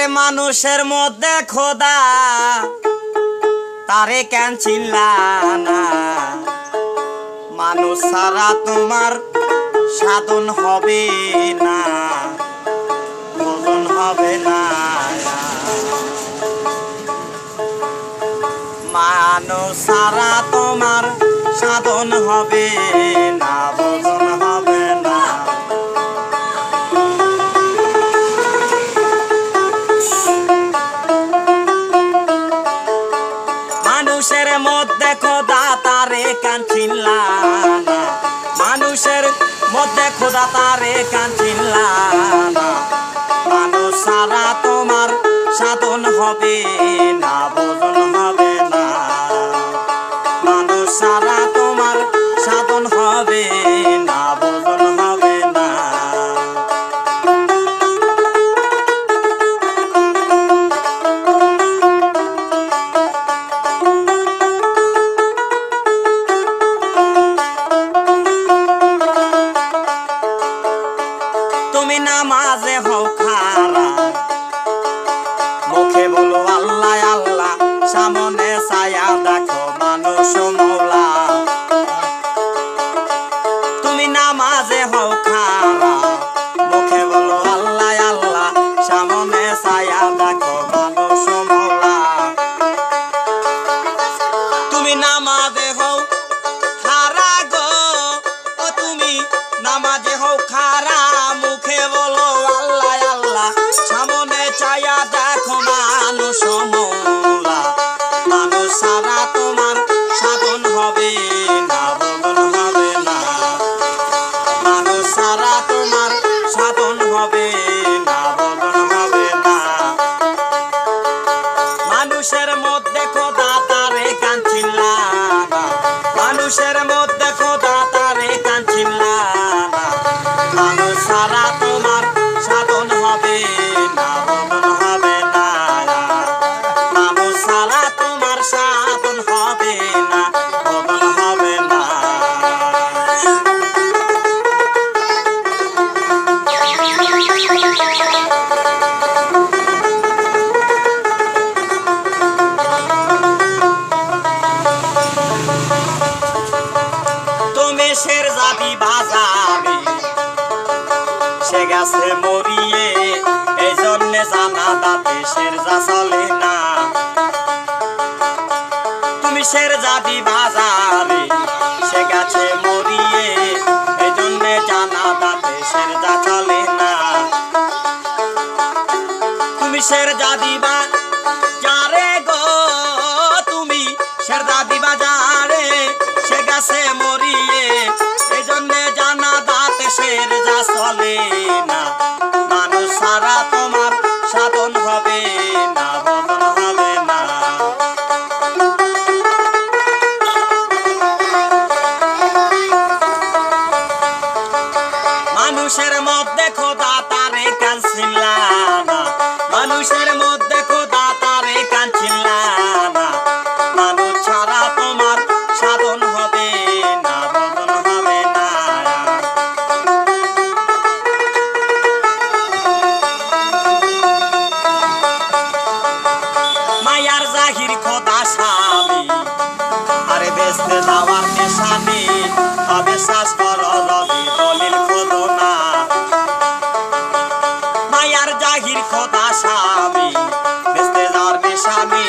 আরে মানুষের মধ্যে খোদা তারে কেন চিনলা না? মানুষ ছাড়া তোমার সাধন হবে না, ভজন হবে না। মানুষ ছাড়া তোমার সাধন হবে না, ভজন হবে না। মানুষের মধ্যে খোদা তারে কেন চিনলা না? মানুষের মধ্যে খোদা তারে কেন চিনলা না? মানুষ ছাড়া তোমার সাধন হবে না, ভজন হবে না। মানুষ ছাড়া তোমার সাধন হবে না, ভজন হবে না। তুমি নামাজে হও খারা, মুখে বলো আল্লাহ আল্লাহ, সামনে ছায়া দেখো মানুষ মৌলা। তুমি নামাজে হও খারা, মুখে বলো আল্লাহ আল্লাহ, সামনে ছায়া দেখো মানুষ মৌলা। তুমি নামাজে হও খারা গো, ও তুমি নামাজে হও খারা, মুখে বলো আল্লাহ আল্লাহ, সামনে ছায়া দেখো মানুষ মৌলা। মানুষ ছাড়া তোমার সাধন হবে না, ভজন হবে না। মানুষ ছাড়া তোমার সাধন হবে না, ভজন হবে না। মানুষের মধ্যে খোদা তারে কেন চিনলা না? মানুষের মধ্যে খোদা তারে কেন চিনলা না? মানুষ ছাড়া তোমার সাধন হবে না, ভজন হবে না। মানুষ ছাড়া তোমার সাধন হবে না, ভজন হবে না। তুমি শের যাবি বাজারে, সে গেছে মরিয়ে, এই জন্যে জানা দাতে শের যা চলে না। তুমি শের যাবি বাজারে, সে গেছে মরিয়ে, এই জন্যে জানা দাতে শের যা চলে না। তুমি শের যাবি বাজারে গো, তুমি শের যাবি বাজারে, সে গেছে মরিয়ে, এই জন্যে জানা দাতে শের যা চলে না। মানুষ ছাড়া তোমার সাধন হবে না, ভজন হবে না। মানুষের মধ্যে খোদা তারে কেন চিনলা না? মানুষের মধ্যে খোদা তারে কেন চিনলা না? মানুষ ছাড়া তোমার সাধন হবে না, ভজন হবে না। মায়ার জাহির খোদা স্বামী, আরে বেচতে যাওয়ার নিশানি, অবিশ্বাস করো যদি দলিল খোদো না। মায়ার জাহির খোদা স্বামী, বেচতে যাওয়ার নিশানি,